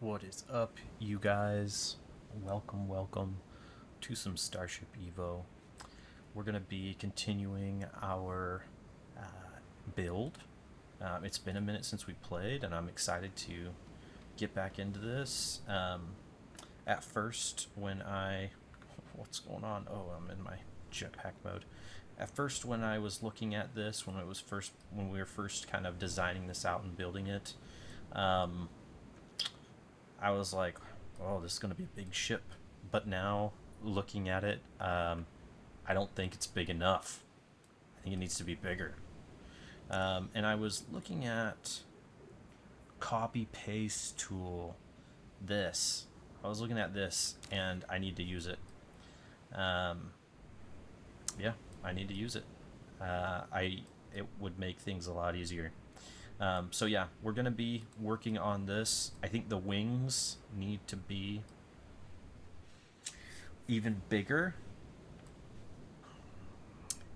What is up, you guys? Welcome to some Starship Evo. We're going to be continuing our build. It's been a minute since we played, and I'm excited to get back into this. At first, when I. What's going on? Oh, I'm in my jetpack mode. At first, when I was looking at this, when we were first kind of designing this out and building it, um, I was like, "Oh, this is going to be a big ship." But now, looking at it, I don't think it's big enough. I think it needs to be bigger. And I was looking at copy paste tool. This. I was looking at this, and I need to use it. Um, yeah, I need to use it. It would make things a lot easier. So yeah, we're gonna be working on this. I think the wings need to be even bigger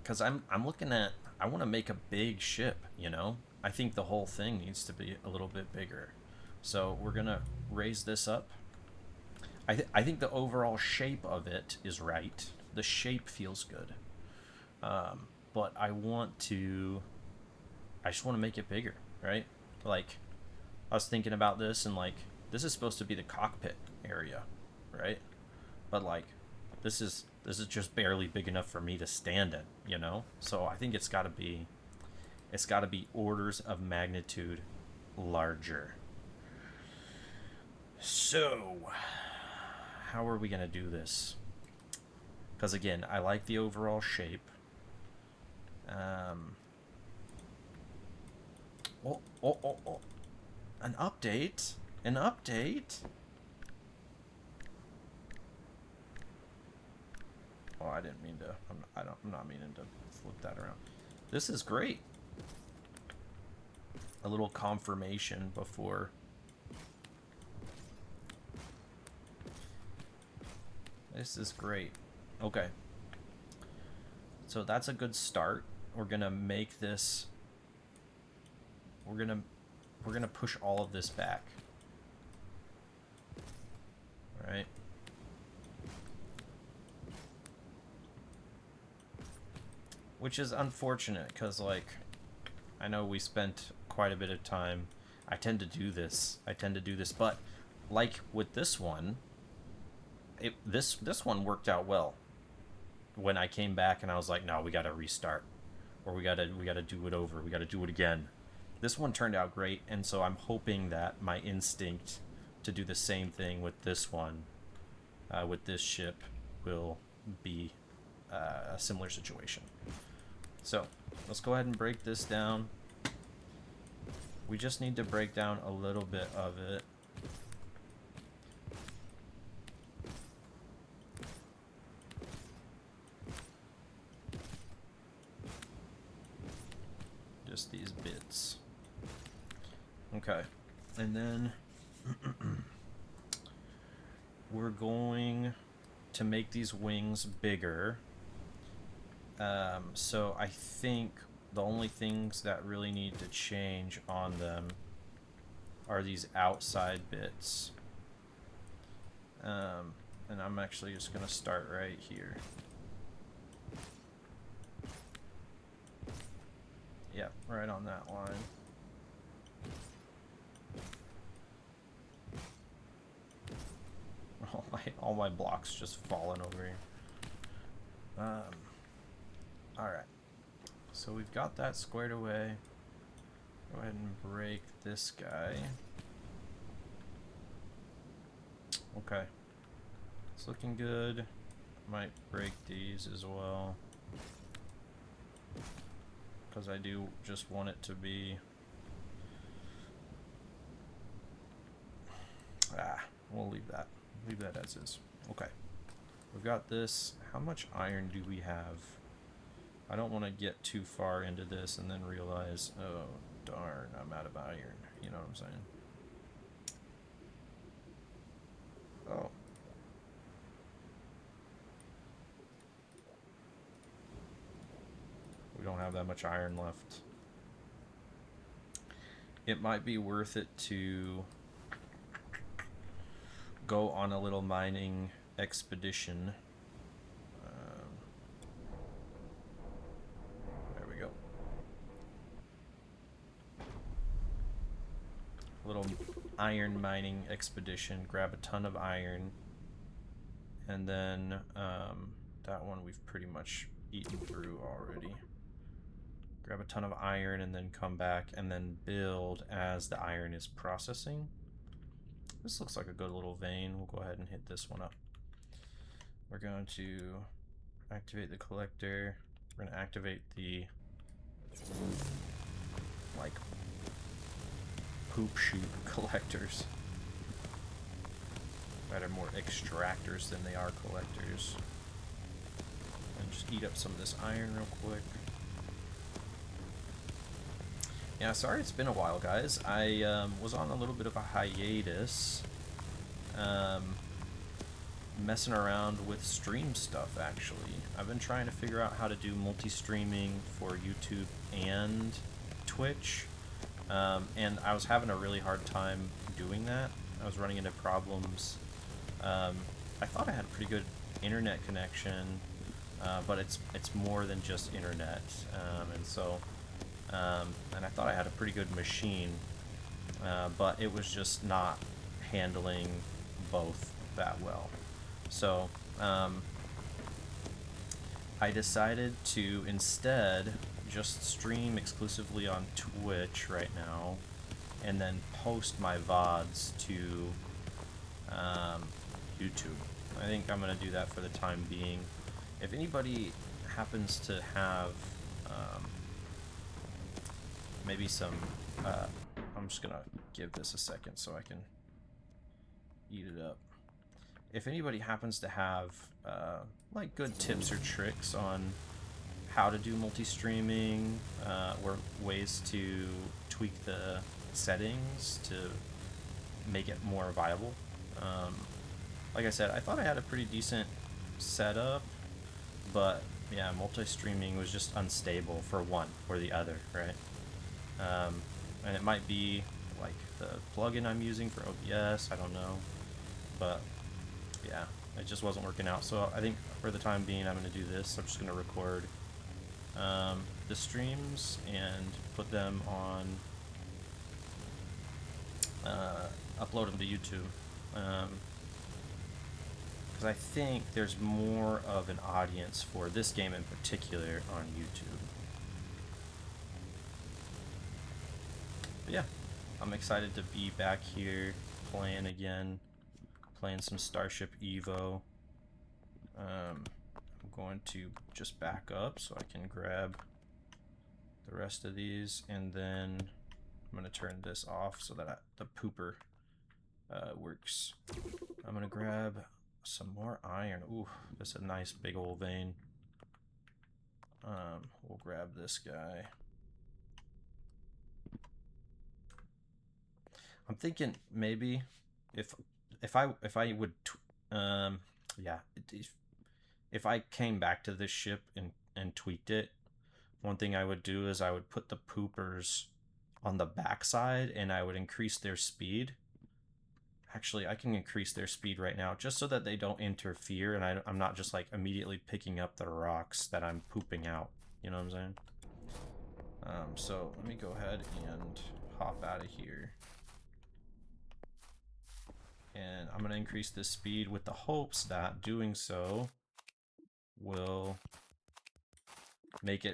because I'm looking at. I want to make a big ship. I think the whole thing needs to be a little bit bigger. So we're gonna raise this up. I think the overall shape of it is right. The shape feels good, but I just want to make it bigger, right? Like, I was thinking about this, and like, this is supposed to be the cockpit area, right? But like, this is just barely big enough for me to stand in. So I think it's got to be orders of magnitude larger. So, how are we gonna do this? Because again, I like the overall shape. Um, oh, an update, an update. Oh, I didn't mean to. I'm not meaning to flip that around. This is great. A little confirmation before. This is great. Okay. So that's a good start. We're gonna make this. We're gonna push all of this back. All right. Which is unfortunate because, like, I know we spent quite a bit of time. I tend to do this. But like with this one, this one worked out well. When I came back and I was like, no, we got to restart, or we gotta do it over. We got to do it again. This one turned out great, and so I'm hoping that my instinct to do the same thing with this one, with this ship, will be a similar situation. So let's go ahead and break this down. We just need to break down a little bit of it. Just these bits. Okay. And then we're going to make these wings bigger. So I think the only things that really need to change on them are these outside bits. And I'm actually just going to start right here. Yeah, right on that line. All my blocks just falling over here. Alright. So we've got that squared away. Go ahead and break this guy. Okay. It's looking good. Might break these as well, because I do just want it to be... we'll leave that. Leave that as is. Okay. We've got this. How much iron do we have? I don't want to get too far into this and then realize, oh, darn, I'm out of iron. You know what I'm saying? Oh. We don't have that much iron left. It might be worth it to go on a little mining expedition. There we go. A little iron mining expedition. Grab a ton of iron. And then that one we've pretty much eaten through already. Grab a ton of iron and then come back and then build as the iron is processing. This looks like a good little vein. We'll go ahead and hit this one up. We're going to activate the collector. We're going to activate the like poop chute collectors that are more extractors than they are collectors. And just eat up some of this iron real quick. Yeah, sorry it's been a while, guys. I was on a little bit of a hiatus, messing around with stream stuff, actually. I've been trying to figure out how to do multi-streaming for YouTube and Twitch, and I was having a really hard time doing that. I was running into problems. I thought I had a pretty good internet connection, but it's more than just internet, and so... and I thought I had a pretty good machine, but it was just not handling both that well. So I decided to instead just stream exclusively on Twitch right now, and then post my VODs to YouTube. I think I'm going to do that for the time being. If anybody happens to have maybe some, I'm just gonna give this a second so I can eat it up. If anybody happens to have like good tips or tricks on how to do multi-streaming, or ways to tweak the settings to make it more viable. Like I said, I thought I had a pretty decent setup, but yeah, multi-streaming was just unstable for one or the other, right? And it might be like the plugin I'm using for OBS, I don't know, but yeah, it just wasn't working out. So I think for the time being I'm going to do this. I'm just going to record the streams and put them on, upload them to YouTube, because I think there's more of an audience for this game in particular on YouTube. But yeah, I'm excited to be back here playing again, playing some StarshipEVO. I'm going to just back up so I can grab the rest of these, and then I'm going to turn this off so that the pooper works. I'm going to grab some more iron. Ooh, that's a nice big old vein. We'll grab this guy. I'm thinking maybe if I would yeah, if I came back to this ship and tweaked it, one thing I would do is I would put the poopers on the backside and I would increase their speed. Actually, I can increase their speed right now just so that they don't interfere and I'm not just like immediately picking up the rocks that I'm pooping out. You know what I'm saying? So let me go ahead and hop out of here. And I'm going to increase this speed with the hopes that doing so will make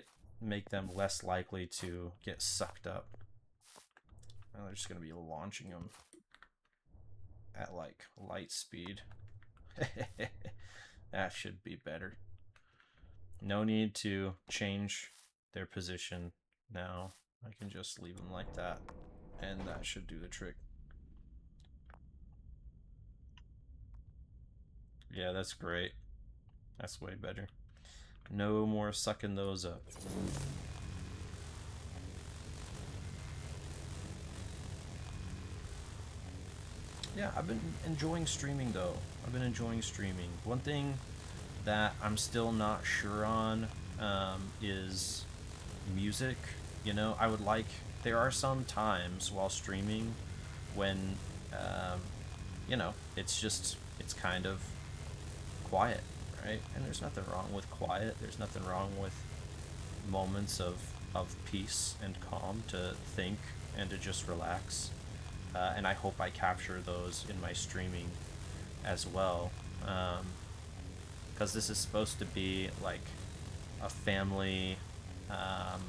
them less likely to get sucked up. And they're just going to be launching them at like light speed. That should be better. No need to change their position now. I can just leave them like that, and that should do the trick. Yeah, that's great. That's way better. No more sucking those up. Yeah, I've been enjoying streaming though. I've been enjoying streaming. One thing that I'm still not sure on is music. You know, I would like, there are some times while streaming when you know, it's kind of quiet, right? And there's nothing wrong with quiet. There's nothing wrong with moments of peace and calm to think and to just relax. And I hope I capture those in my streaming as well. Because this is supposed to be like a family. Um,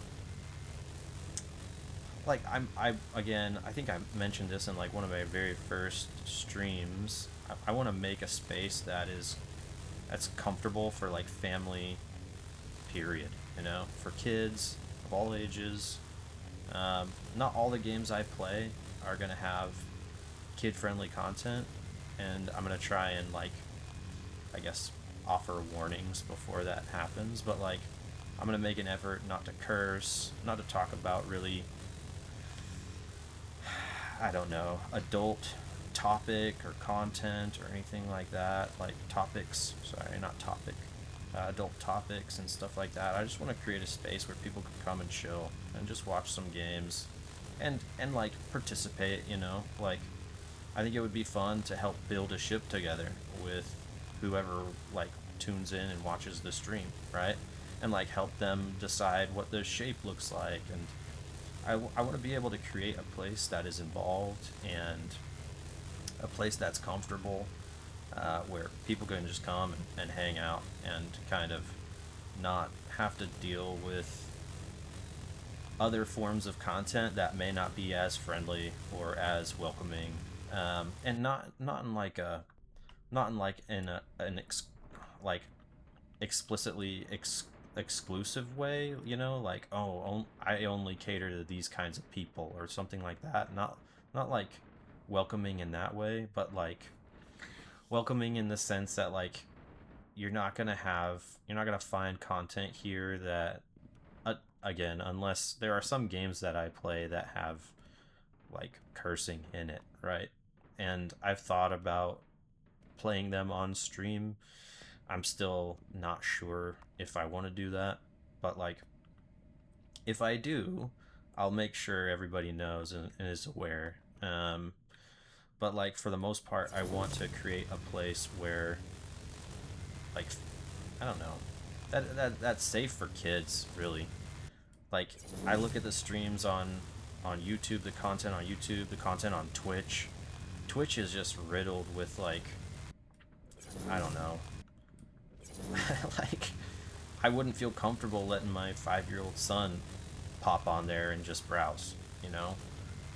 I again, I think I mentioned this in like one of my very first streams. I want to make a space that's comfortable for like family, period. You know, for kids of all ages. Not all the games I play are gonna have kid-friendly content, and I'm gonna try and like, I guess, offer warnings before that happens. But like, I'm gonna make an effort not to curse, not to talk about really, I don't know, adult topic or content or anything like that. Like topics, sorry, not topic, adult topics and stuff like that. I just want to create a space where people can come and chill and just watch some games, and like participate. You know, like I think it would be fun to help build a ship together with whoever like tunes in and watches the stream, right? And like help them decide what the shape looks like. And I want to be able to create a place that is involved and a place that's comfortable, where people can just come and hang out and kind of not have to deal with other forms of content that may not be as friendly or as welcoming, and not in like a not in like in a an like explicitly exclusive way, you know, like, oh, I only cater to these kinds of people or something like that. Not like welcoming in that way, but like welcoming in the sense that like you're not gonna find content here that, again, unless there are some games that I play that have like cursing in it, right? And I've thought about playing them on stream. I'm still not sure if I want to do that, but like if I do, I'll make sure everybody knows and is aware. But like for the most part, I want to create a place where, like, I don't know, that's safe for kids, really. Like I look at the streams on YouTube, the content on YouTube, the content on Twitch. Twitch is just riddled with like, I don't know, like I wouldn't feel comfortable letting my 5-year-old son pop on there and just browse, you know.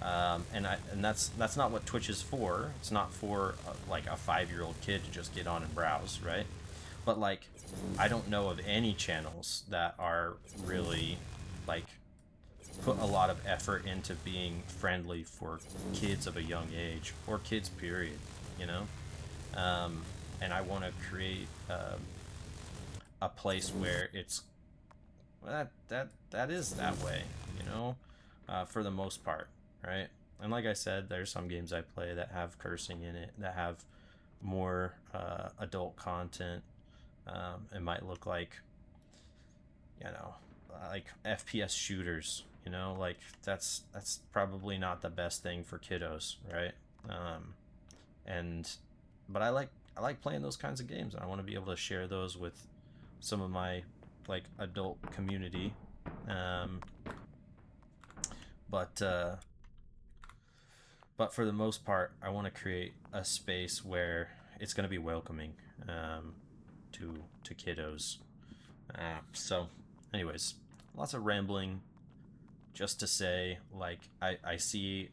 And that's not what Twitch is for. It's not for like a 5-year-old kid to just get on and browse, right? But like, I don't know of any channels that are really like put a lot of effort into being friendly for kids of a young age or kids, period. You know, and I want to create a place where it's that is that way, you know, for the most part, right? And like I said, there's some games I play that have cursing in it, that have more adult content. It might look like, you know, like FPS shooters, you know, like that's probably not the best thing for kiddos, right? And but I like playing those kinds of games, and I want to be able to share those with some of my like adult community. Um, but uh, but for the most part, I want to create a space where it's going to be welcoming, to kiddos. So, anyways, lots of rambling. Just to say, like, I see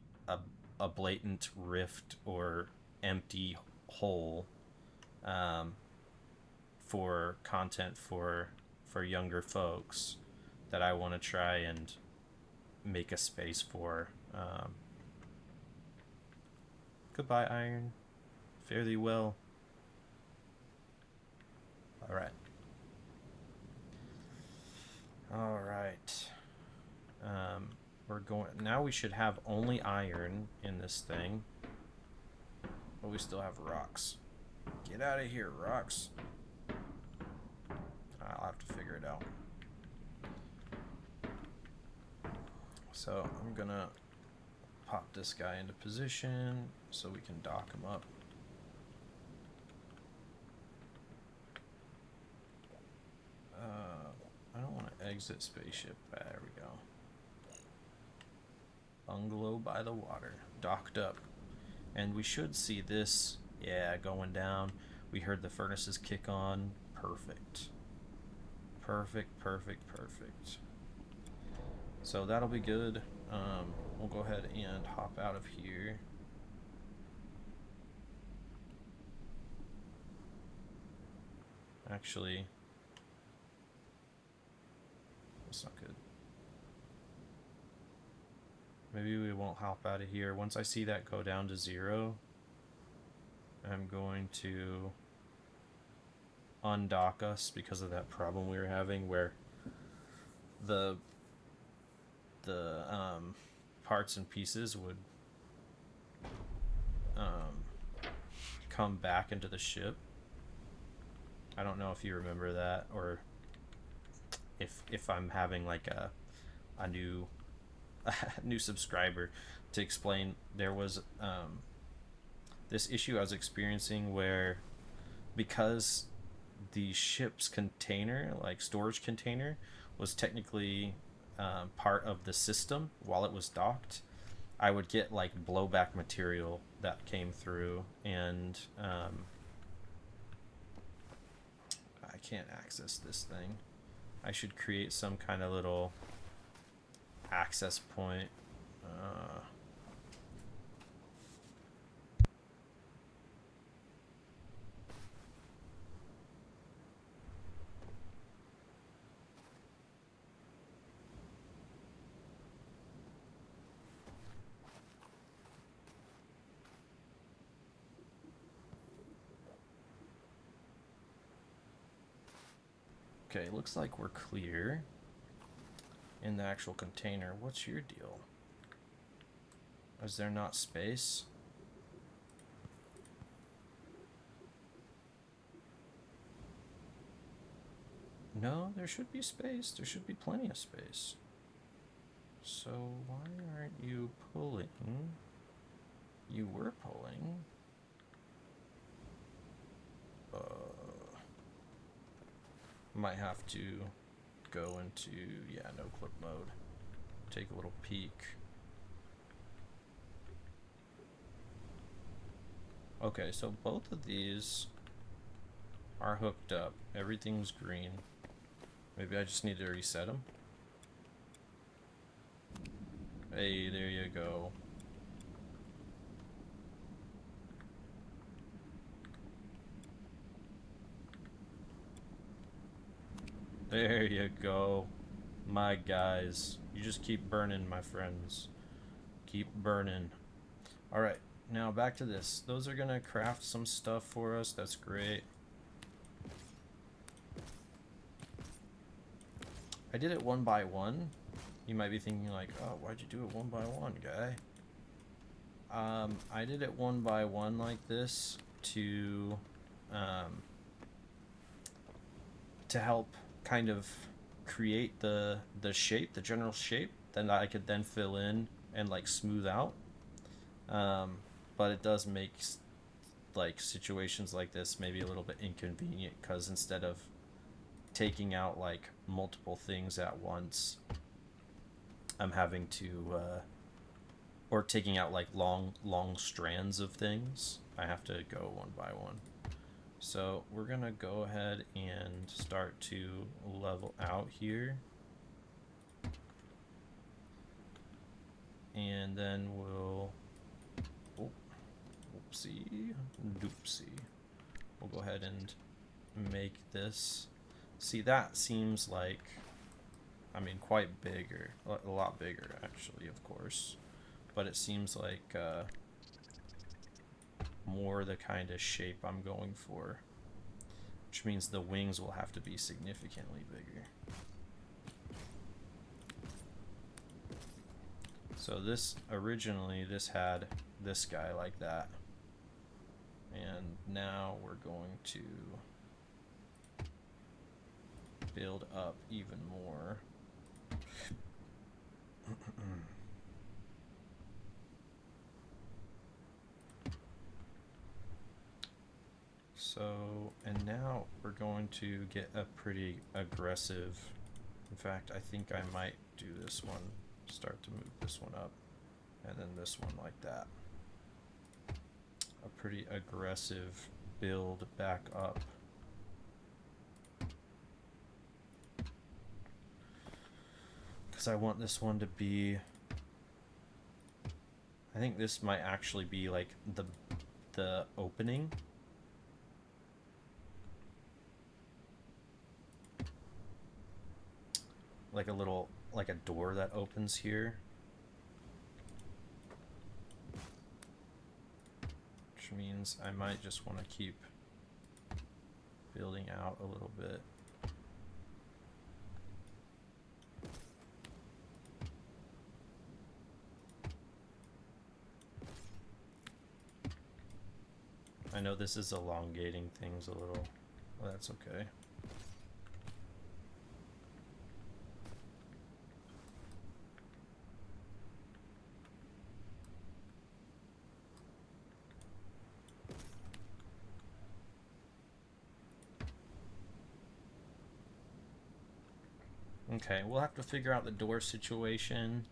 a blatant rift or empty hole, um, for content for younger folks that I want to try and make a space for. Goodbye, Iron. Fare thee well. All right. All right. We're going now. We should have only iron in this thing, but we still have rocks. Get out of here, rocks. I'll have to figure it out. So I'm gonna pop this guy into position so we can dock him up. Exit spaceship. There we go. Bungalow by the water. Docked up. And we should see this, yeah, going down. We heard the furnaces kick on. Perfect. Perfect, perfect, perfect. So that'll be good. We'll go ahead and hop out of here. Actually, that's not good. Maybe we won't hop out of here. Once I see that go down to 0, I'm going to undock us because of that problem we were having where the parts and pieces would come back into the ship. I don't know if you remember that, or if I'm having like a new new subscriber to explain. There was this issue I was experiencing where, because the ship's container, like storage container, was technically part of the system while it was docked, I would get like blowback material that came through, and I can't access this thing. I should create some kind of little access point. Okay, looks like we're clear in the actual container. What's your deal? Is there not space? No, there should be space. There should be plenty of space. So why aren't you pulling? You were pulling. Might have to go into, yeah, no clip mode. Take a little peek. Okay, so both of these are hooked up. Everything's green. Maybe I just need to reset them. Hey, there you go. There you go. My guys. You just keep burning, my friends. Keep burning. Alright, now back to this. Those are gonna craft some stuff for us. That's great. I did it one by one. You might be thinking like, oh, why'd you do it one by one, guy? I did it one by one like this to help kind of create the shape, the general shape, then I could then fill in and like smooth out. But it does make like situations like this maybe a little bit inconvenient, because instead of taking out like multiple things at once, I'm having to or taking out like long strands of things, I have to go one by one. So we're gonna go ahead and start to level out here, and then we'll whoopsie doopsie, we'll go ahead and make this. See, that seems like, I mean, quite bigger, a lot bigger actually, of course, but it seems like more the kind of shape I'm going for, which means the wings will have to be significantly bigger. So this, originally this had this guy like that, and now we're going to build up even more. So, and now we're going to get a pretty aggressive In fact, I think I might do this one, start to move this one up, and then this one like that. A pretty aggressive build back up. Because I want this one to be, I think this might actually be like the opening. Like a little, like a door that opens here. Which means I might just want to keep building out a little bit. I know this is elongating things a little, but that's okay. Okay, we'll have to figure out the door situation.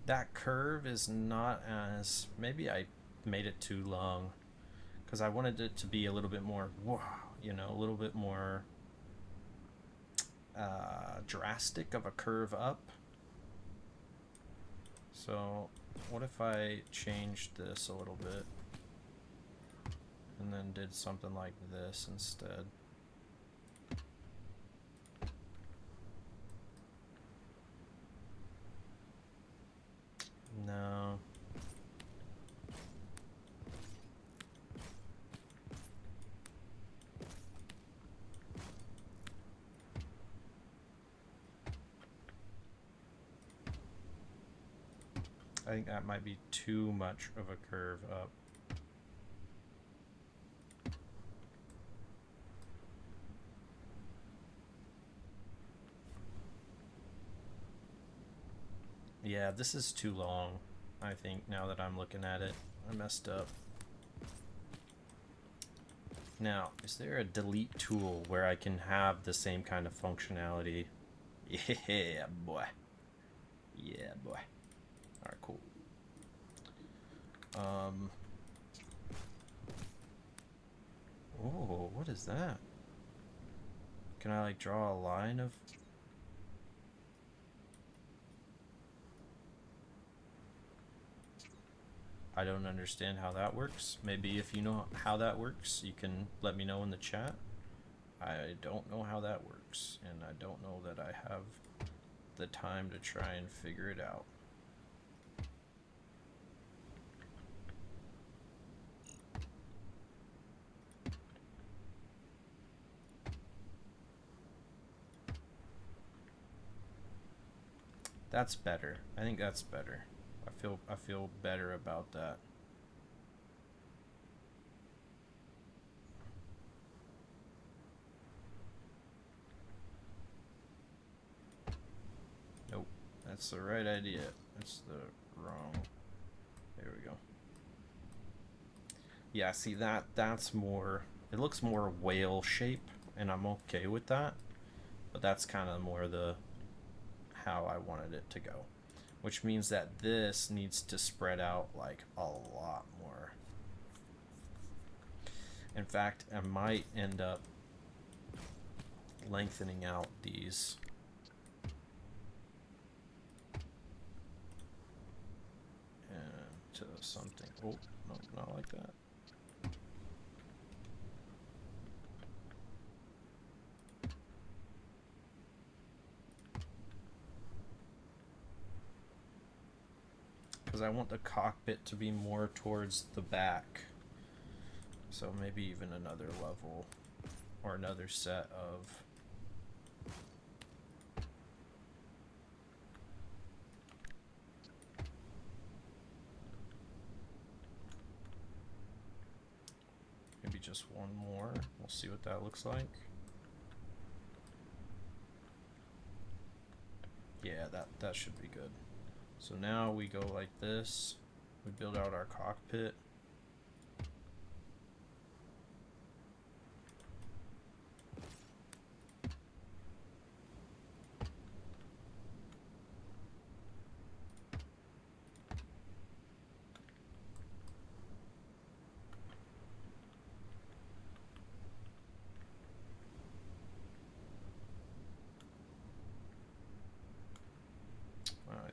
That curve is not as, maybe I made it too long, because I wanted it to be a little bit more, you know, a little bit more drastic of a curve up. So what if I changed this a little bit and then did something like this instead? No. I think that might be too much of a curve up. Yeah, this is too long, I think, now that I'm looking at it. I messed up. Now, is there a delete tool where I can have the same kind of functionality? Yeah, boy. Yeah, boy. Alright, cool. Oh, what is that? Can I, like, draw a line of... I don't understand how that works. Maybe if you know how that works, you can let me know in the chat. I don't know how that works, and I don't know that I have the time to try and figure it out. That's better. I think that's better. I feel better about that. Nope, that's the right idea. That's the wrong. There we go. Yeah, see that's more, it looks more whale shape, and I'm okay with that. But that's kind of more the how I wanted it to go. Which means that this needs to spread out like a lot more. In fact, I might end up lengthening out these. And to something. Oh, no, not like that. Because I want the cockpit to be more towards the back. So maybe even another level or another set of... Maybe just one more. We'll see what that looks like. Yeah, that should be good. So now we go like this. We build out our cockpit.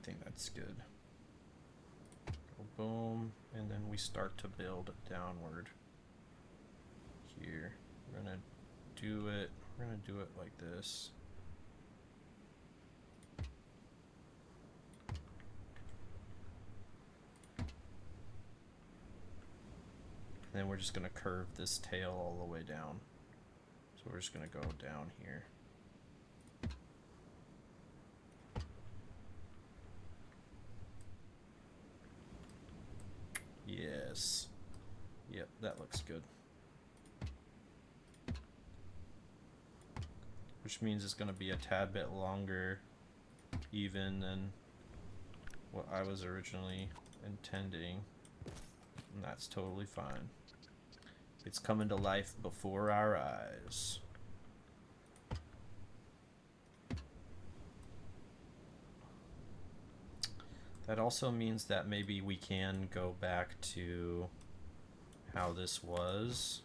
think that's good. Go boom, and then we start to build downward. Here, we're gonna do it like this. And then we're just gonna curve this tail all the way down. So we're just gonna go down here. Yes. Yep, that looks good. Which means it's gonna be a tad bit longer even than what I was originally intending. And that's totally fine. It's coming to life before our eyes. That also means that maybe we can go back to how this was.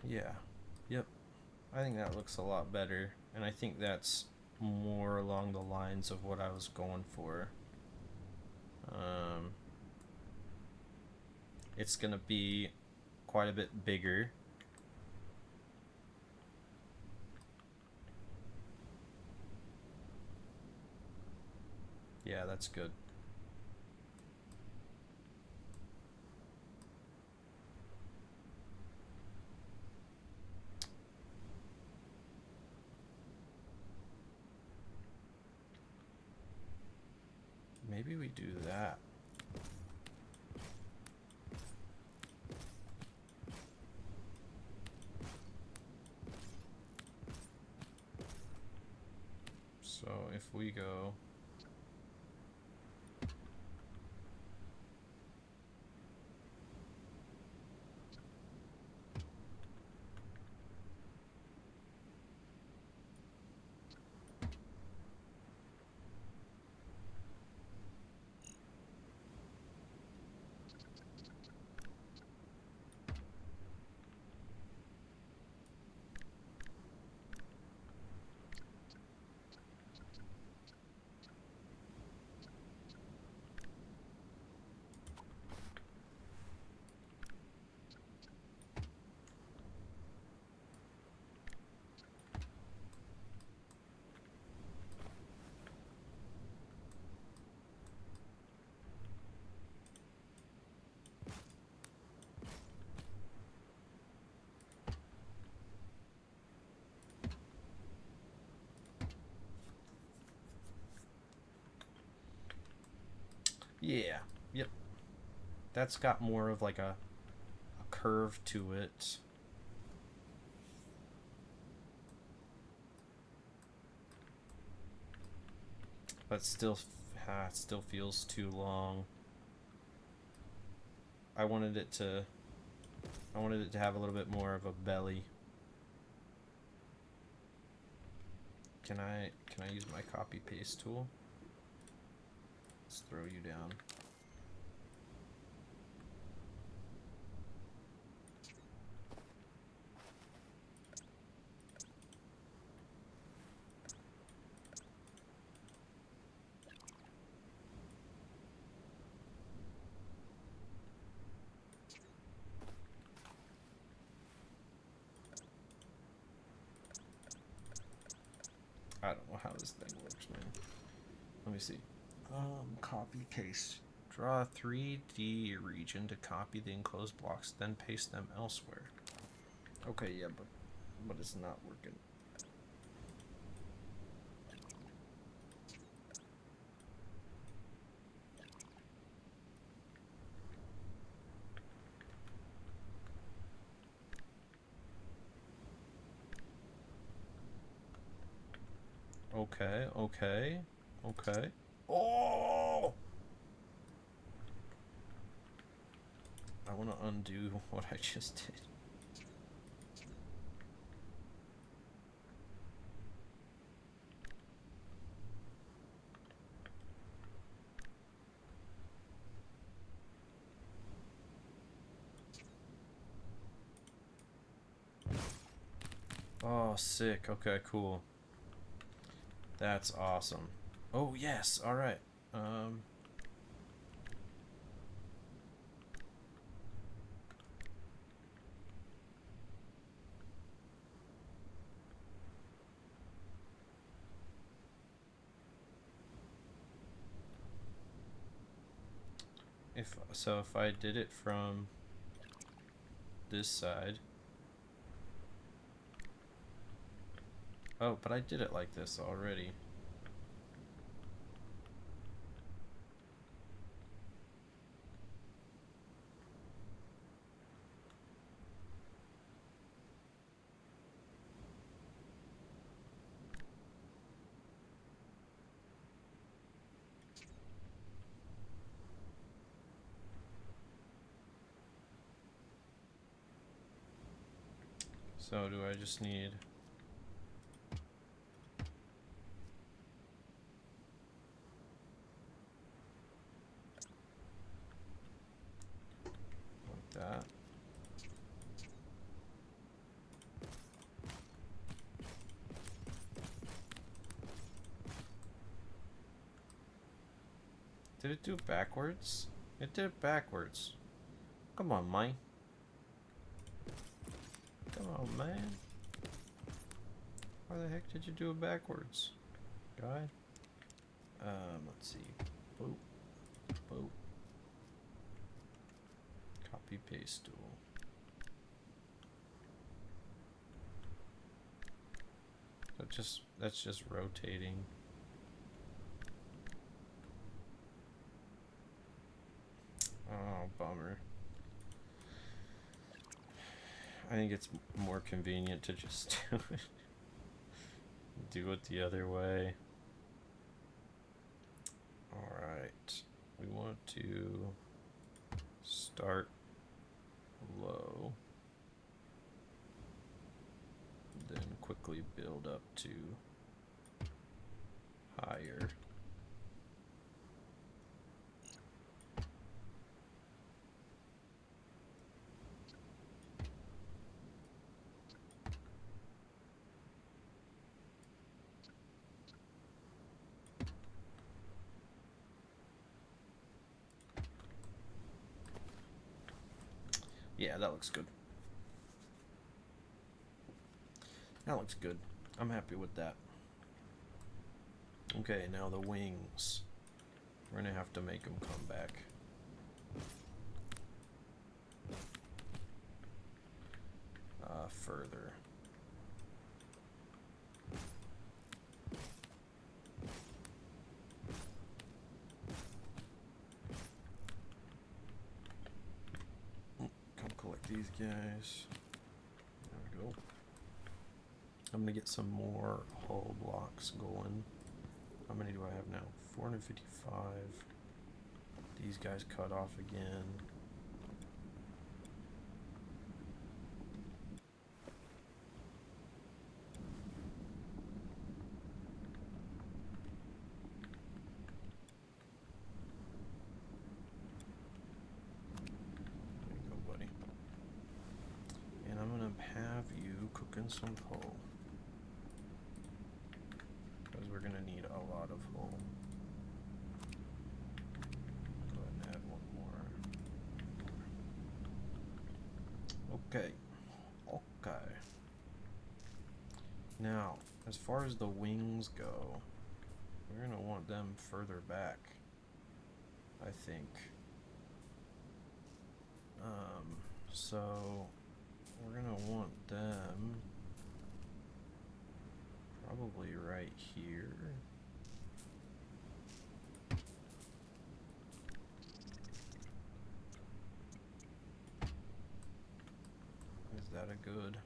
Yeah, yep. I think that looks a lot better, and I think that's more along the lines of what I was going for. It's gonna be quite a bit bigger. Yeah, that's good. Maybe we do that. So if we go yeah, yep. That's got more of like a curve to it. But still, it still feels too long. I wanted it to have a little bit more of a belly. Can I use my copy paste tool? Let's throw you down. I don't know how this thing works, man. Let me see. Copy paste. Draw a 3D region to copy the enclosed blocks, then paste them elsewhere. Okay, yeah, but it's not working. Okay, okay, okay. Oh! I want to undo what I just did. Oh, sick. Okay, cool. That's awesome. Oh, yes. All right. If I did it from this side. Oh, but I did it like this already. So do I just need... like that? Did it do it backwards? It did it backwards. Come on, man. Come on, man. Why the heck did you do it backwards, guy? Let's see. Boop. Boop. Copy paste tool. That's just rotating. Oh, bummer. I think it's more convenient to just do it the other way. Alright. We want to start low, then quickly build up to higher. Yeah, that looks good. That looks good. I'm happy with that. Okay, now the wings. We're gonna have to make them come back. Further. Come collect these guys. There we go. I'm gonna get some more hull blocks going. How many do I have now? 455. These guys cut off again. There you go, buddy. And I'm gonna have you cooking some hull, because we're gonna need a lot of hull. Go ahead and add one more. Okay. Okay. Now, as far as the wings go, we're gonna want them further back, I think. So we're gonna want them probably right here. Is that a good?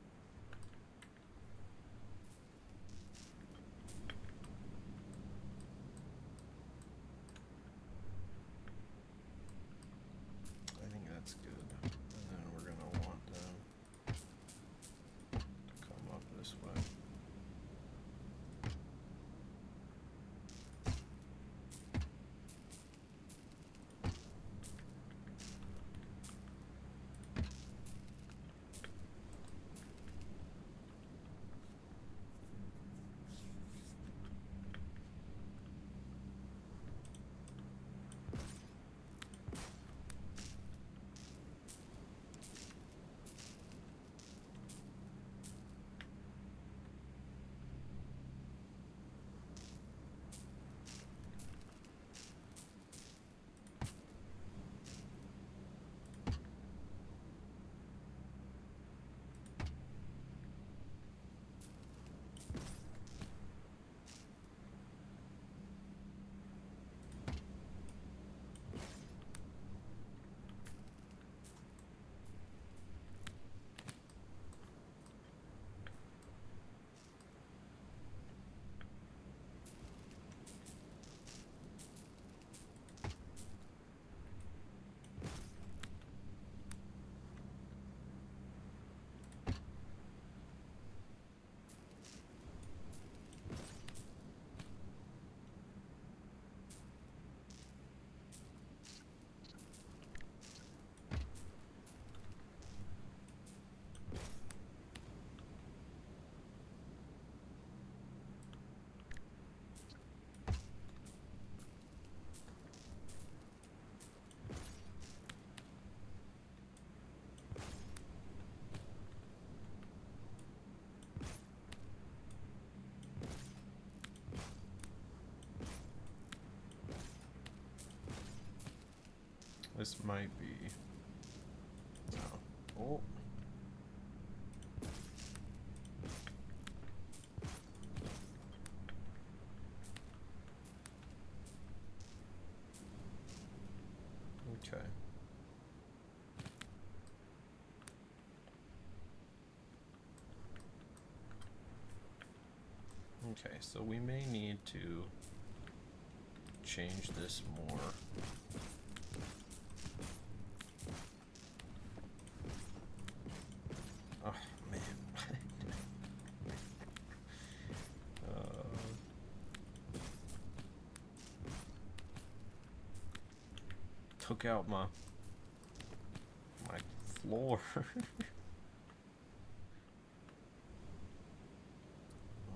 This might be... No. Oh. Okay. Okay, so we may need to change this more. Oh, man. Took out my floor.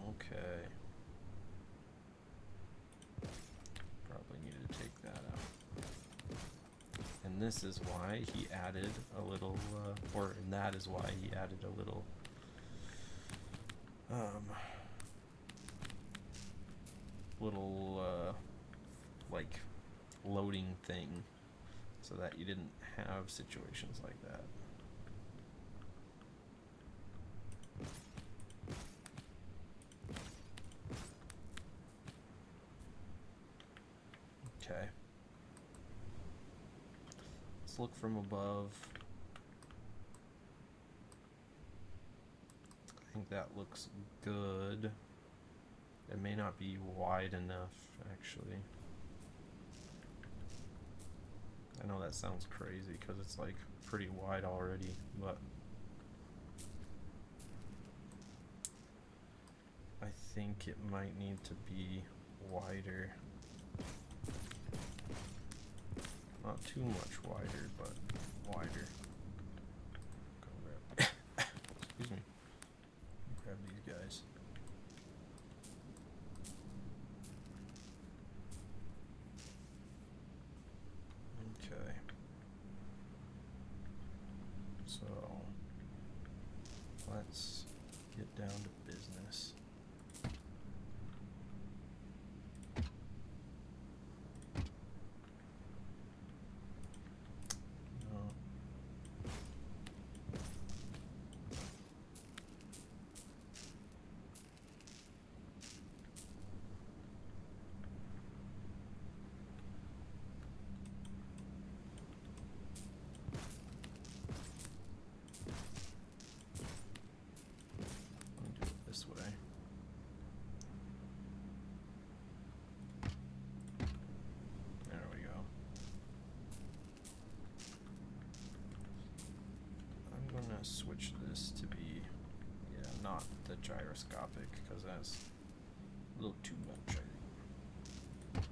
Okay. Probably needed to take that out. And this is why he added a little, and that is why he added a little, like, loading thing, so that you didn't have situations like that. Okay. Let's look from above. I think that looks good. It may not be wide enough, actually. I know that sounds crazy because it's like pretty wide already, but I think it might need to be wider. Not too much wider, but wider. Go grab excuse me. Grab these guys. Okay. So let's get down to business. Switch this to be, not the gyroscopic, because that's a little too much, I think.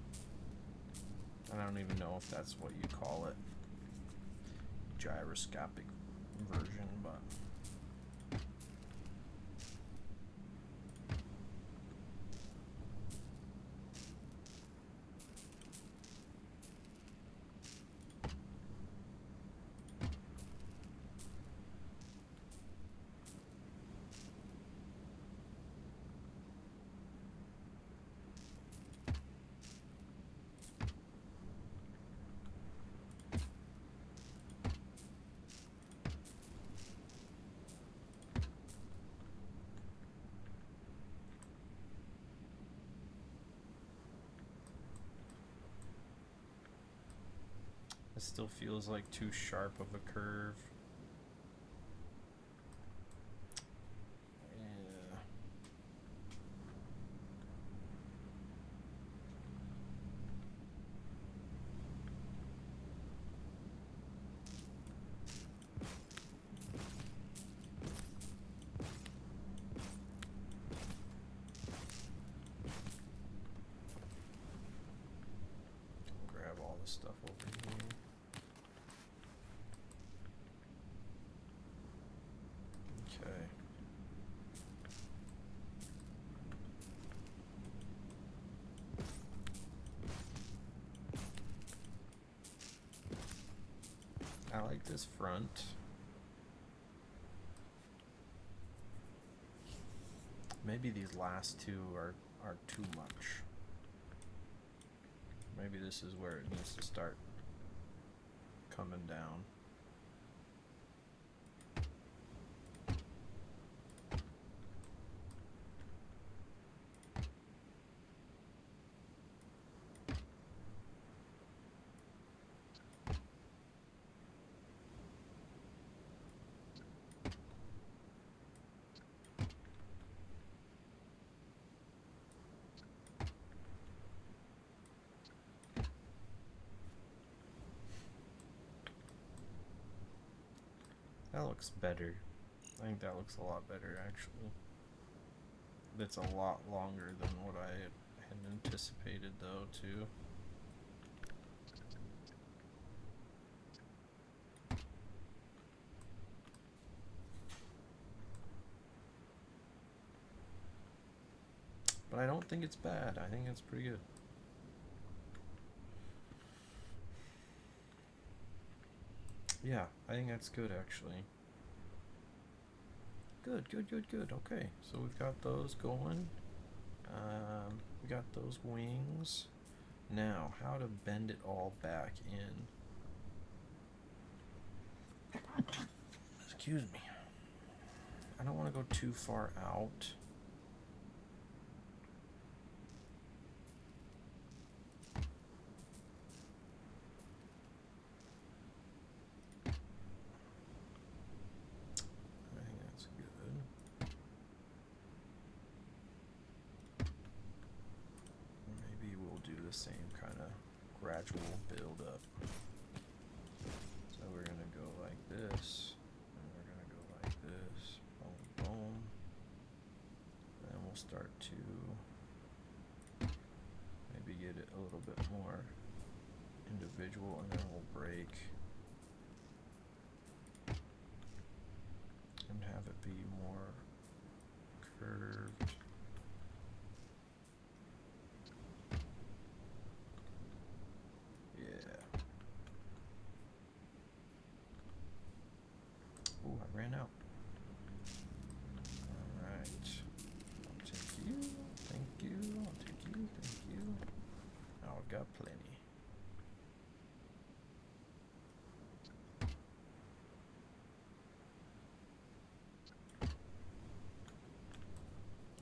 I don't even know if that's what you call it, gyroscopic version, but it still feels like too sharp of a curve. Yeah. Grab all this stuff over here. I like this front. Maybe these last two are too much. Maybe this is where it needs to start coming down. That looks better. I think that looks a lot better, actually. It's a lot longer than what I had anticipated, though, too. But I don't think it's bad. I think it's pretty good. Yeah, I think that's good, actually. Good, good, good, good. Okay, so we've got those going. We got those wings. Now, how to bend it all back in. Excuse me. I don't want to go too far out. Same kind of gradual build up. So we're gonna go like this, and we're gonna go like this, boom, boom. And then we'll start to maybe get it a little bit more individual, and then we'll break and have it be more curved. Ran out. Alright. I'll take you. Thank you. I'll take you. Thank you. Now I've got plenty.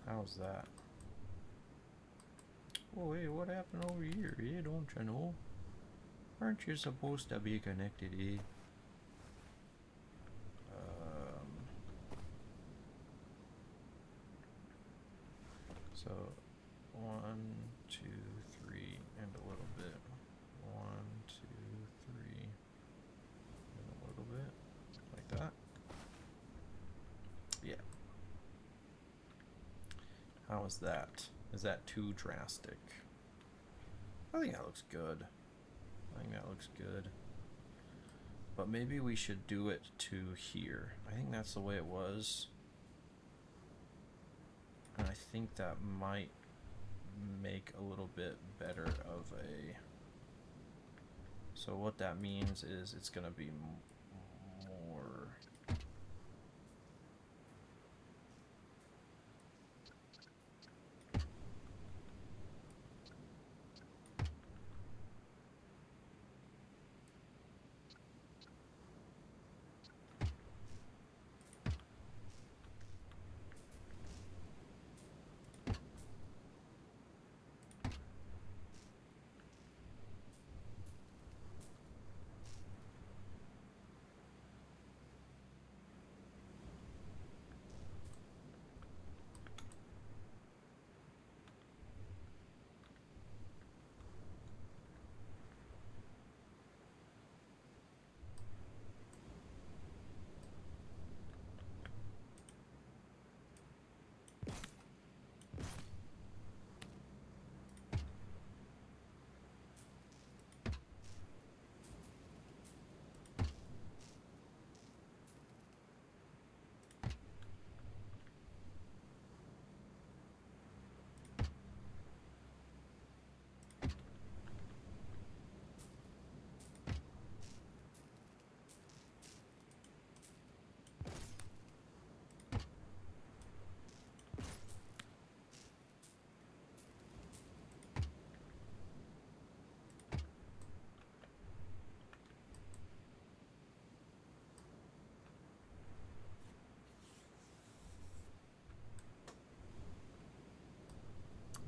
How's that? Oh, hey, what happened over here? Eh, don't you know? Aren't you supposed to be connected, eh? So 1, 2, 3, and a little bit. 1, 2, 3, and a little bit. Like that. Yeah. How is that? Is that too drastic? I think that looks good. I think that looks good. But maybe we should do it to here. I think that's the way it was. And I think that might make a little bit better of a... So what that means is it's going to be more...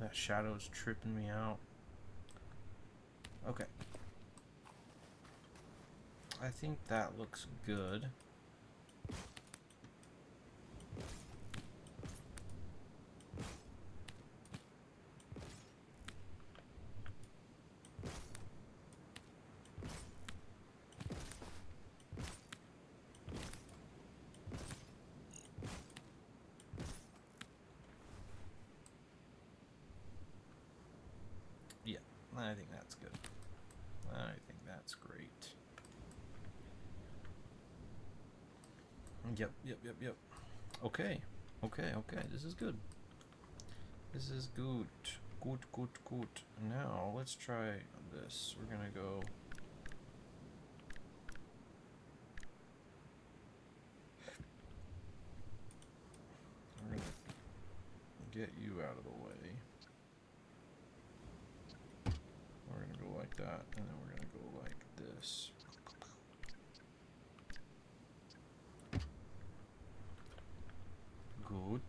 That shadow's tripping me out. Okay. I think that looks good. Yeah, I think that's good. I think that's great. Yep. Okay. This is good. This is good. Good. Now, let's try this. We're gonna go... We're gonna get you out of the way. We're gonna go like that, and then we're gonna go like this. Good.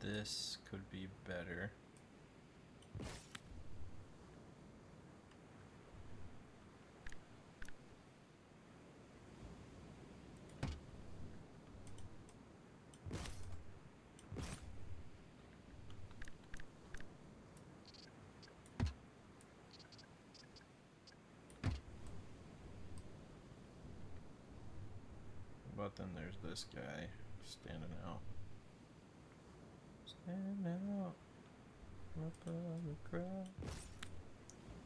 This could be better. But then there's this guy standing out. Standing out above the crowd.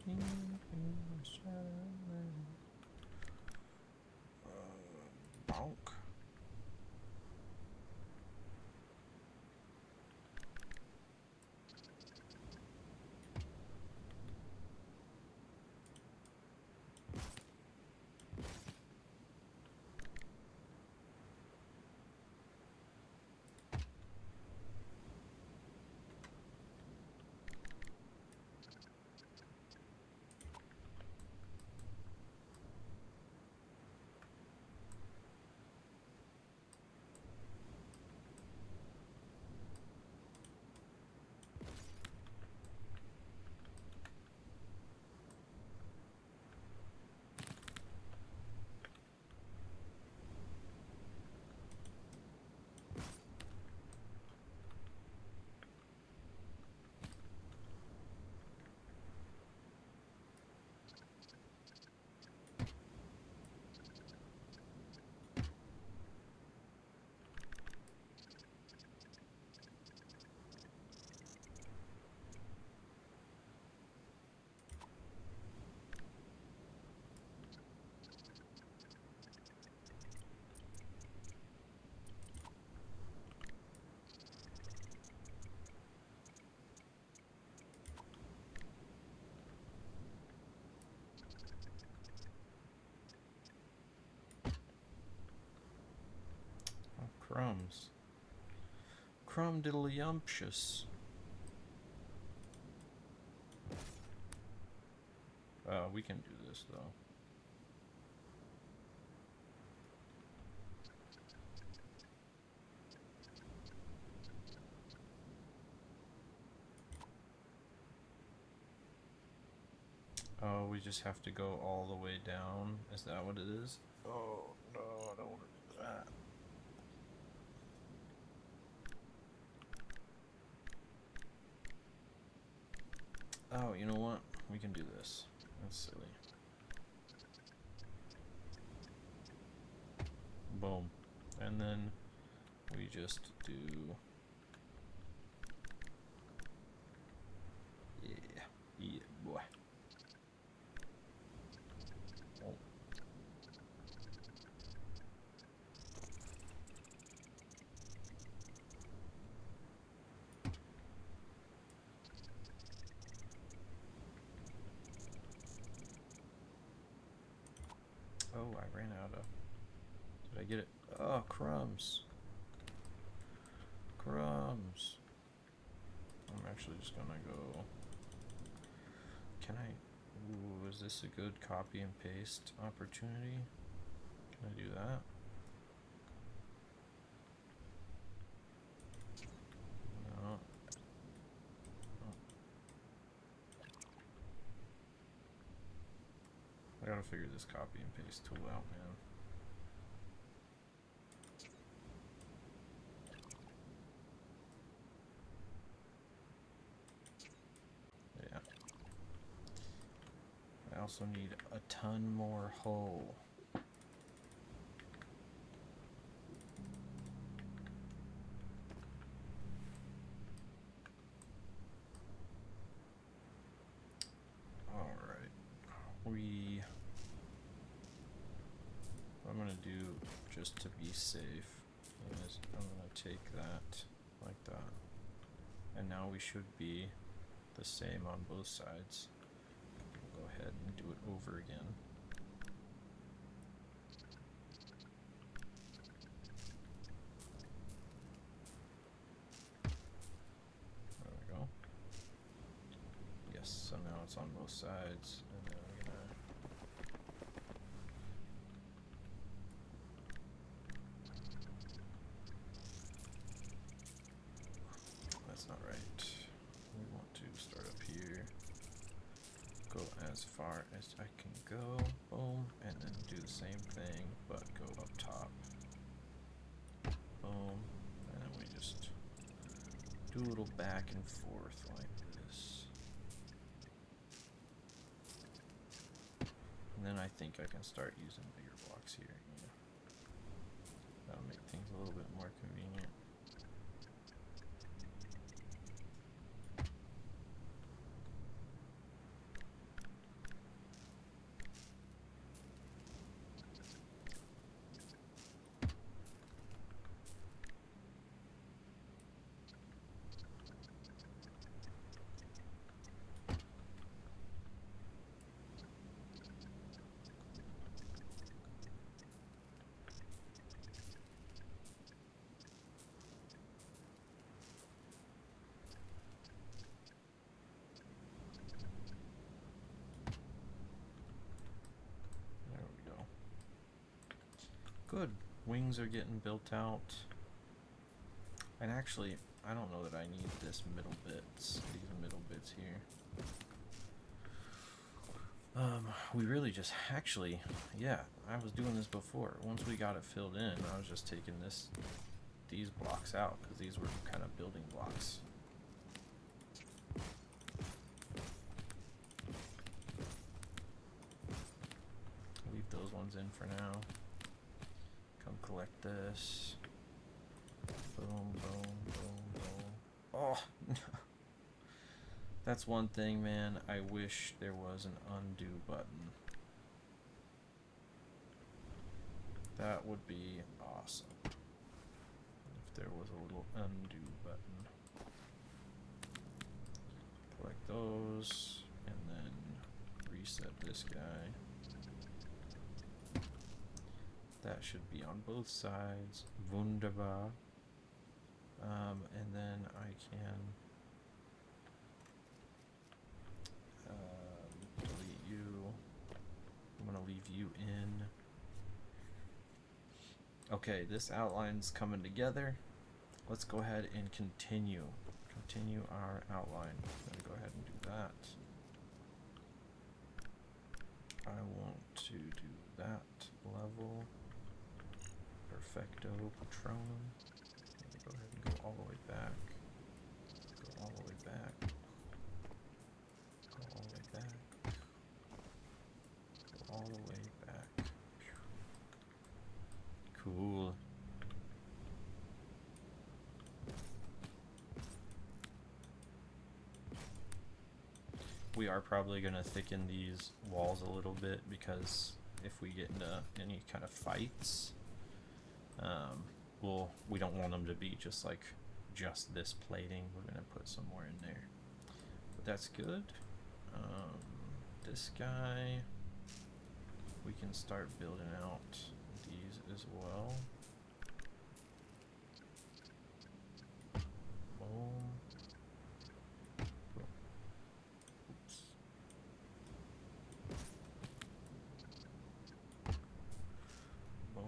Deep in the shadow. Bonk. crumdiddlyumptious. We can do this though. Oh, we just have to go all the way down. Is that what it is? Oh, no, I don't want to do that. Oh, you know what? We can do this. That's silly. Boom. And then we just do... Yeah, boy. Oh. Oh, I ran out of... Did I get it? Oh, crumbs. Crumbs. I'm actually just gonna go... Can I... Ooh, is this a good copy and paste opportunity? Can I do that? No. Oh. I gotta figure this copy and paste tool out, man. Yeah. I also need a ton more hull. Alright. I'm gonna do, just to be safe, is I'm gonna take that like that. And now we should be the same on both sides. We'll go ahead and do it over again. There we go. Yes, so now it's on both sides. And then we're gonna... That's not right. We want to start up here. Go as far as I can go, boom, and then do the same thing, but go up top, boom, and then we just doodle back and forth like this. And then I think I can start using bigger blocks here. Yeah. That'll make things a little bit more convenient. Good. Wings are getting built out. And actually, I don't know that I need these middle bits here. We really just, actually, yeah, I was doing this before. Once we got it filled in, I was just taking these blocks out, because these were kind of building blocks. Leave those ones in for now. Come collect this. Boom, boom, boom, boom. Oh, no. That's one thing, man. I wish there was an undo button. That would be awesome. If there was a little undo button. Collect those, and then reset this guy. That should be on both sides. Wunderbar. And then I can delete you. I'm gonna leave you in. Okay, this outline's coming together. Let's go ahead and continue our outline. I'm gonna go ahead and do that. I want to do that level. Perfecto Patronum. Go ahead and go all the way back. Go all the way back. Go all the way back. Go all the way back. Cool. We are probably going to thicken these walls a little bit because if we get into any kind of fights, we don't want them to be just like just this plating. We're going to put some more in there. But that's good. This guy, we can start building out these as well. Boom. Oops. Boom.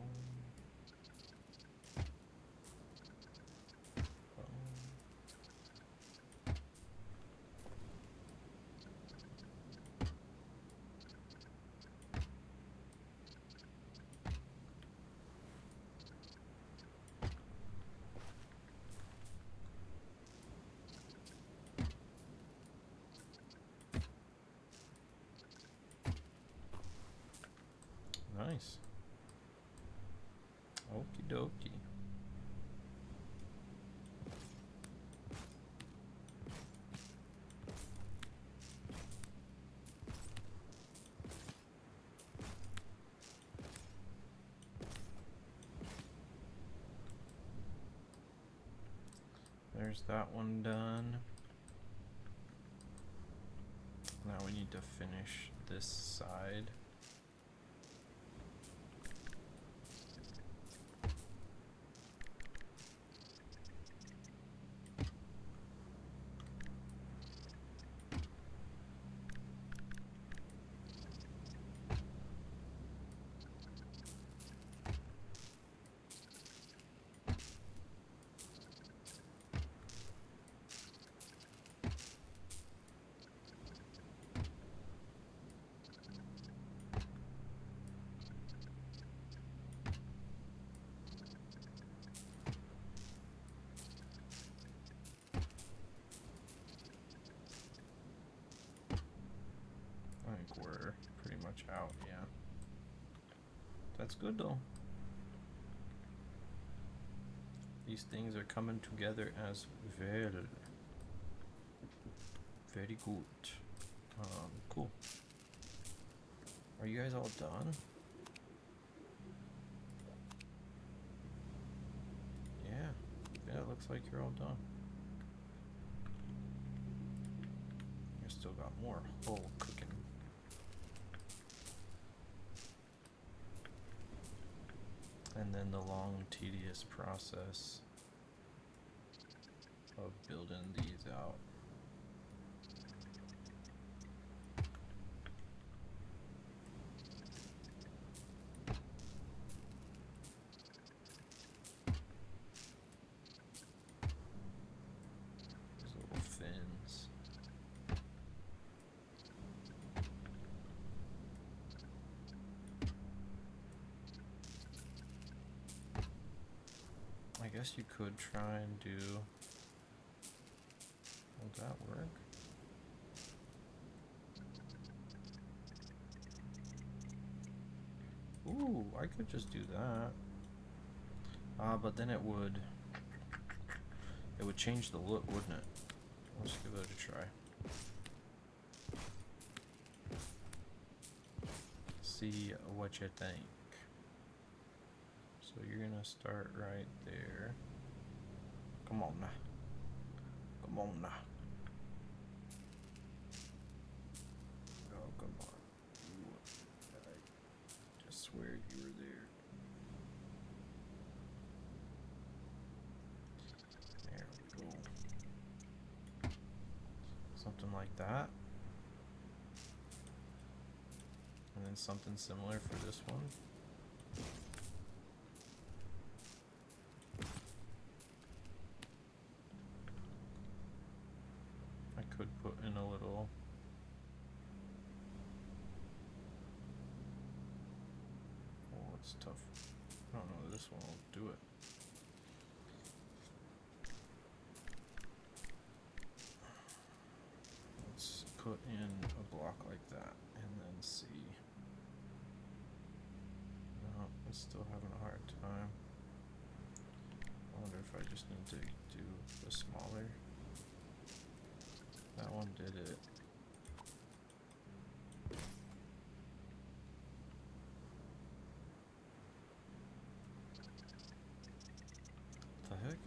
Nice. Okie dokie. There's that one done. Now we need to finish this side. I think we're pretty much out, yeah. That's good though. These things are coming together as well. Very good. Cool. Are you guys all done? Yeah, it looks like you're all done. You still got more whole cooking. And then the long, tedious process of building these out. These little fins. I guess you could try and do. Will that work? Ooh, I could just do that. But then it would change the look, wouldn't it? Let's give it a try. See what you think. So you're gonna start right there. Come on now. Come on now. Oh, come on. I just swear you were there. Something like that. And then something similar for this one. I could put in a little it's tough. I don't know, this one will do it. Let's put in a block like that and then see. No, I'm still having a hard time. I wonder if I just need to do the smaller. That one did it. What the heck?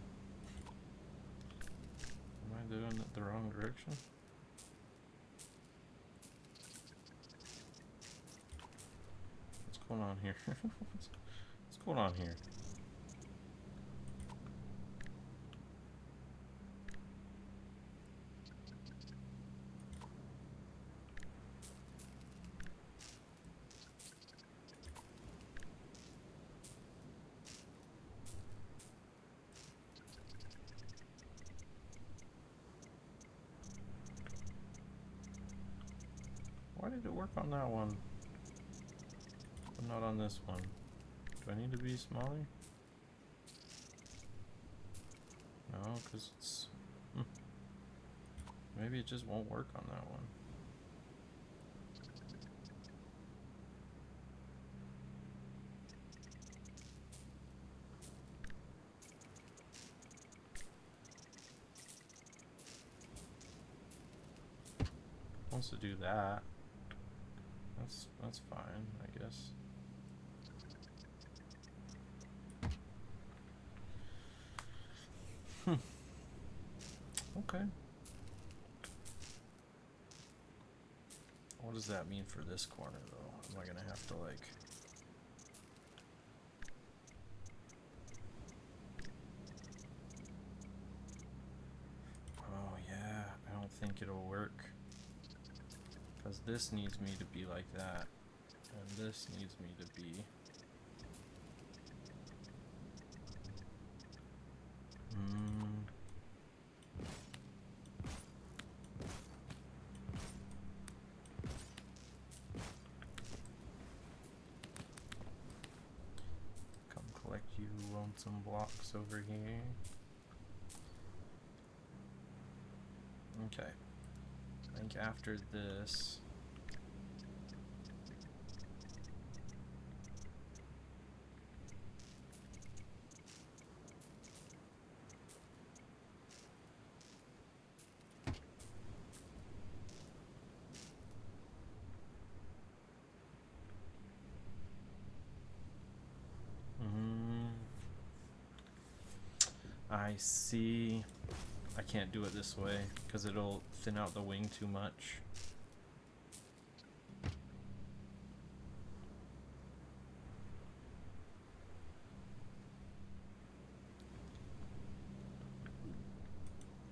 Am I doing it the wrong direction? What's going on here? What's going on here? Why did it work on that one, but not on this one? Do I need to be smaller? No, because it's... Maybe it just won't work on that one. Wants to do that. That's fine, I guess. Okay. What does that mean for this corner, though? Am I gonna have to, like... Oh, yeah. I don't think it'll work. Because this needs me to be like that. And this needs me to be... Come collect you lonesome blocks over here. Okay. I think after this... I see. I can't do it this way because it'll thin out the wing too much.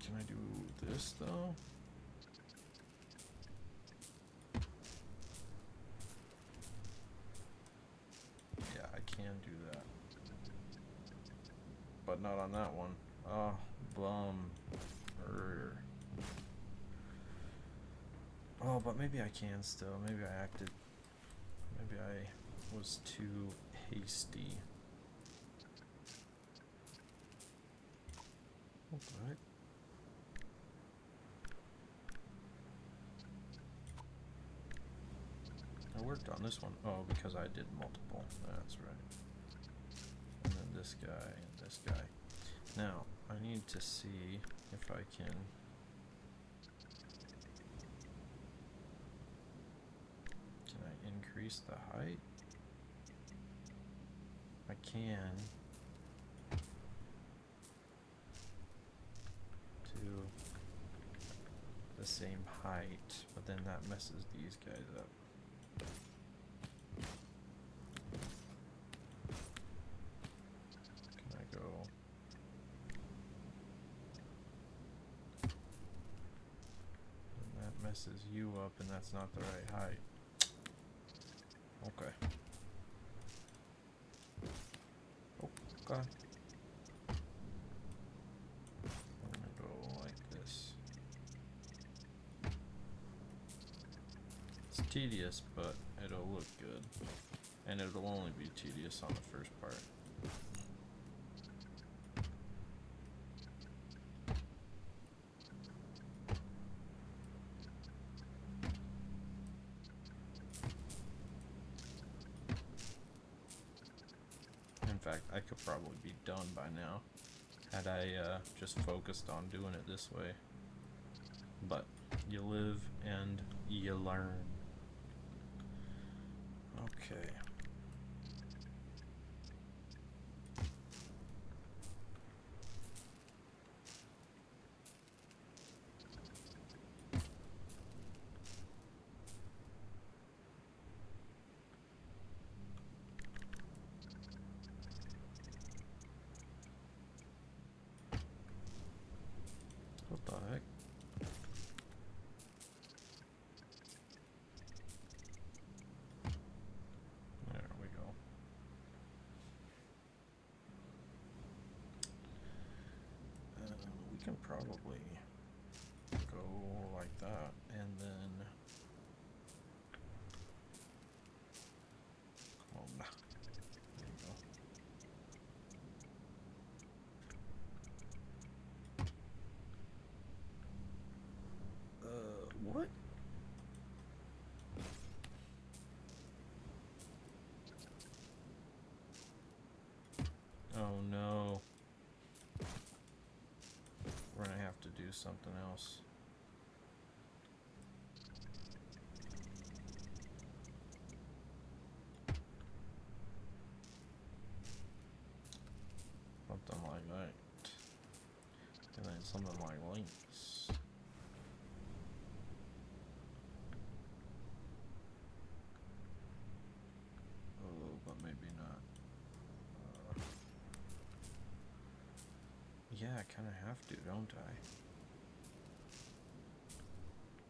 Can I do this though? Yeah, I can do that. But not on that one. Oh, bum. Oh, but maybe I can still. Maybe I acted... Maybe I was too hasty. What the heck? I worked on this one. Oh, because I did multiple. That's right. And then this guy and this guy. Now, I need to see if I can... Can I increase the height? I can. To the same height, but then that messes these guys up. Can I go... messes you up and that's not the right height. Okay. Oh, God. I'm gonna go like this. It's tedious, but it'll look good. And it'll only be tedious on the first part. In fact, I could probably be done by now had I just focused on doing it this way. But you live and you learn. Okay. What the heck? There we go. We can probably go like that, and then come on. There you go. What? Oh no. We're gonna have to do something else. Something like that. And then something like links. Oh, but maybe not. Yeah, I kind of have to, don't I?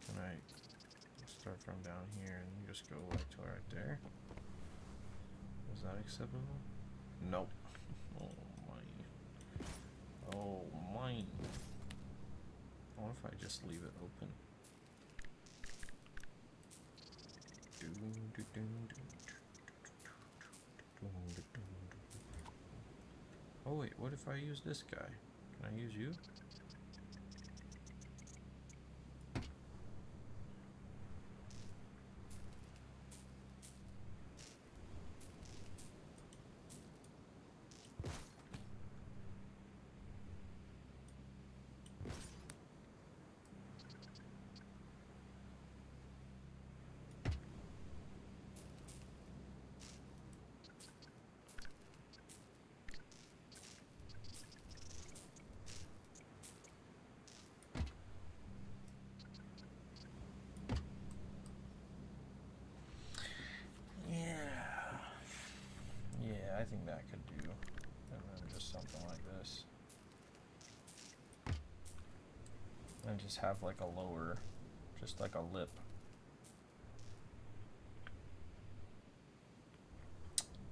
Can I start from down here and just go like to right there? Is that acceptable? Nope. Oh my. Oh my. What if I just leave it open? Oh wait, what if I use this guy? Can I use you? I think that could do. And then just something like this. And just have like a lower, just like a lip.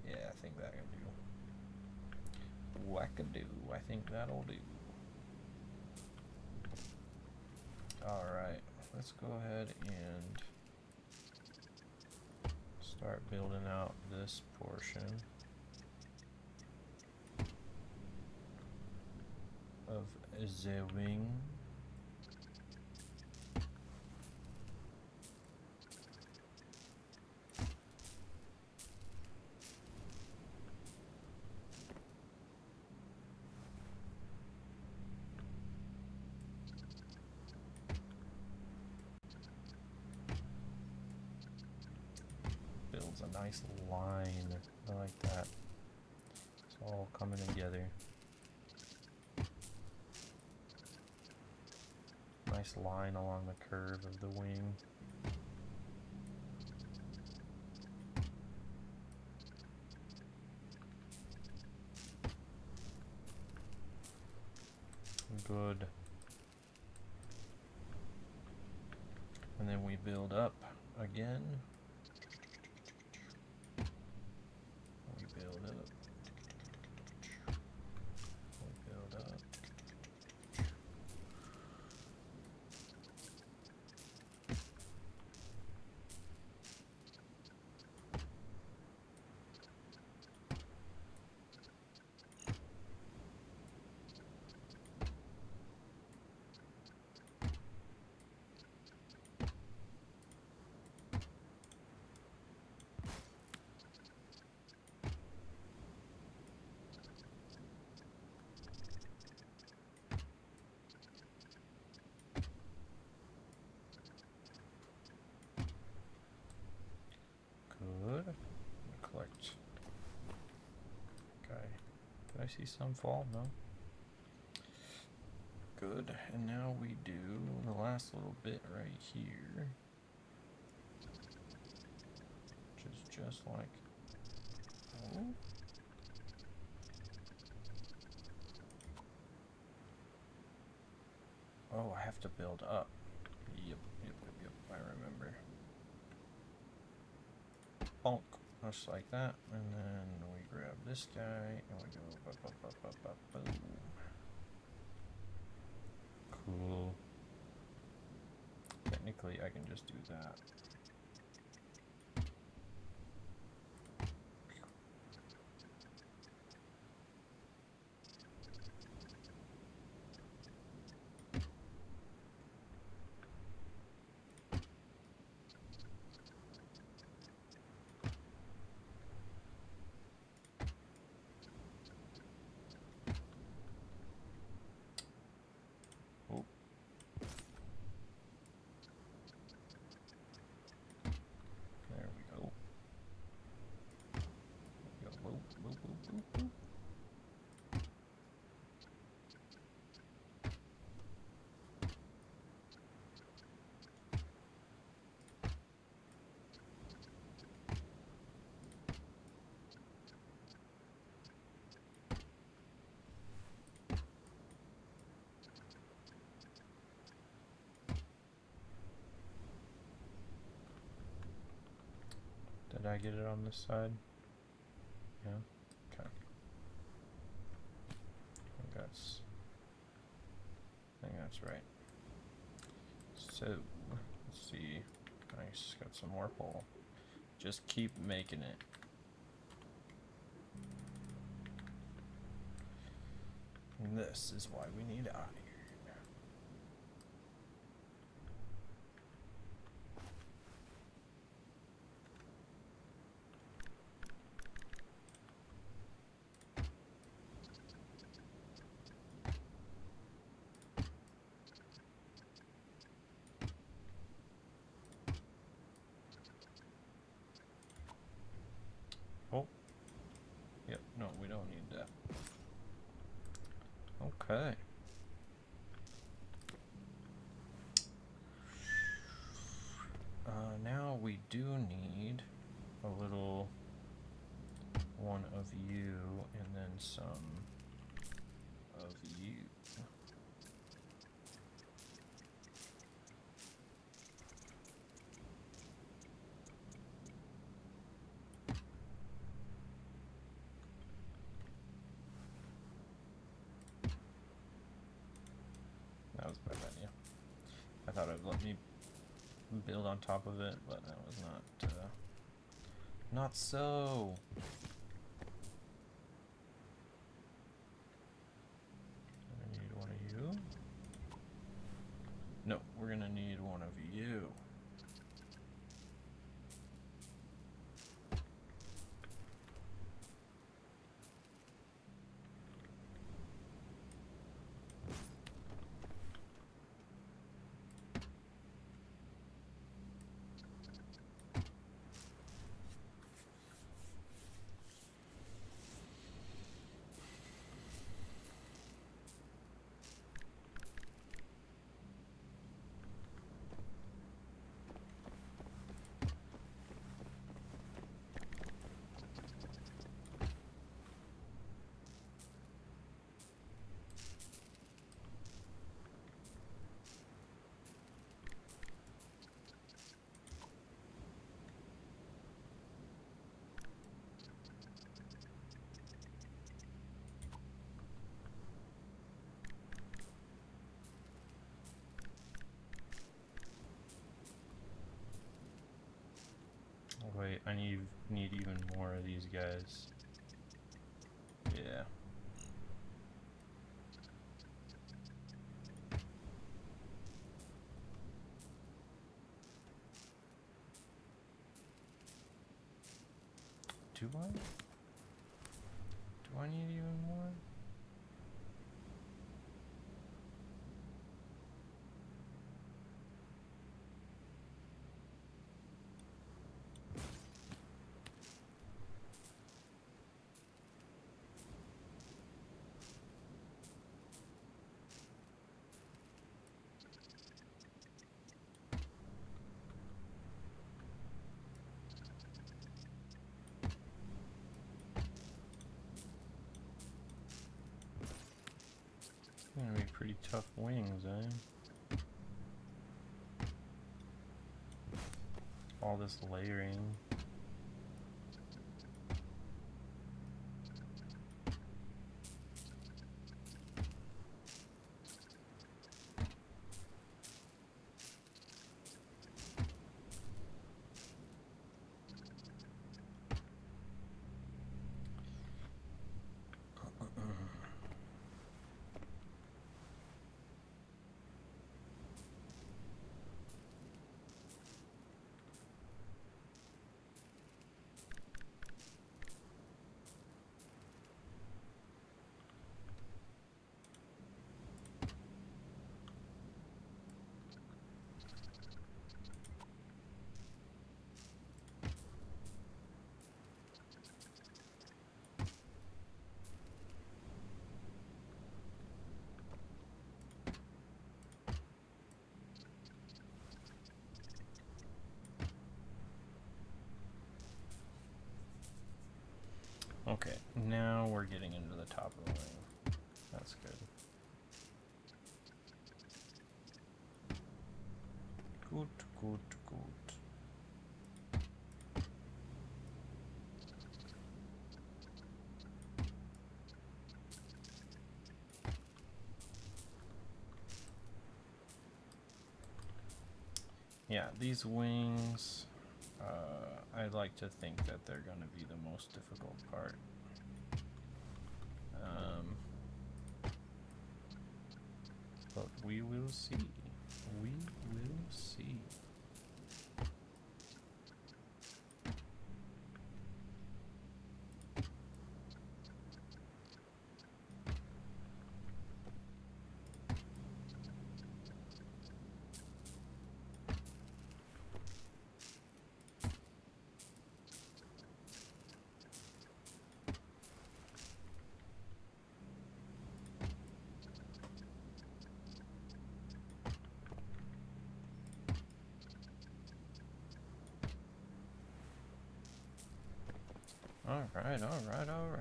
Yeah, I think that can do. Wackadoo, I think that'll do. Alright, let's go ahead and start building out this portion of the wing. Builds a nice line. I like that. It's all coming together. Nice line along the curve of the wing. Good. And we build up again. We build up. We build up. Good. Collect. Okay. Did I see some fall? No. Good. And now we do the last little bit right here. Which is just like. Oh. Oh, I have to build up. Yep. I remember. Bonk. Just like that. And then we grab this guy and we go boom. Cool. Technically, I can just do that. Did I get it on this side? Yeah. Okay. I think that's right. So let's see. Nice. Got some more pole. Just keep making it. And this is why we need iron. Oh. Yep, no, we don't need that. Okay. Now we do need a little one of you and then some of you. That was a bad idea. I thought it would let me build on top of it, but that was not so. I need one of you. No, we're gonna need one of you. I need even more of these guys. Yeah. Do I? Do I need even more? Gonna be pretty tough wings, eh? All this layering. Okay, now we're getting into the top of the wing. That's good. Good, good, good. Yeah, these wings, I like to think that they're going to be the most difficult part. But we will see. We will see. Alright, alright, alright.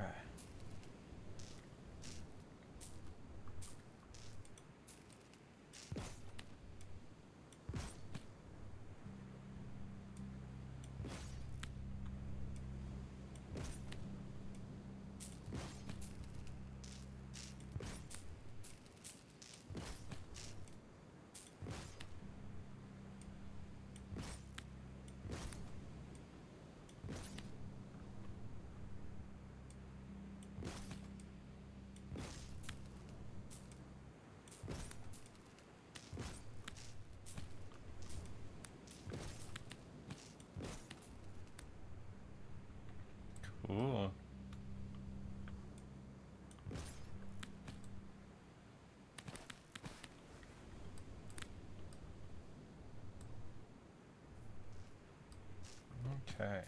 Cool. Okay.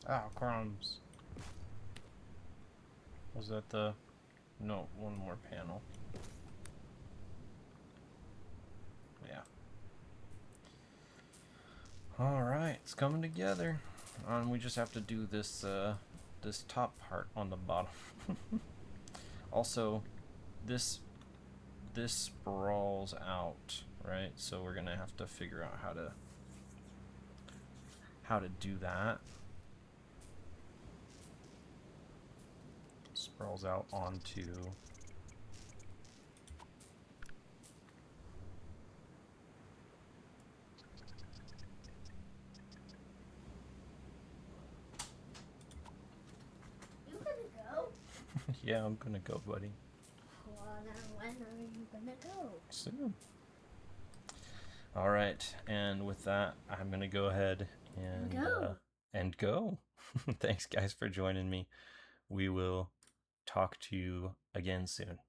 Ah, crumbs. Was that the... No, one more panel. Yeah. Alright, it's coming together. We just have to do this, this top part on the bottom. Also, this sprawls out, right? So we're gonna have to figure out how to do that. Sprawls out onto... You gonna go? Yeah, I'm gonna go, buddy. Well, now when are you gonna go? Soon. All right, and with that, I'm gonna go ahead and Go. And go. Thanks, guys, for joining me. We will talk to you again soon.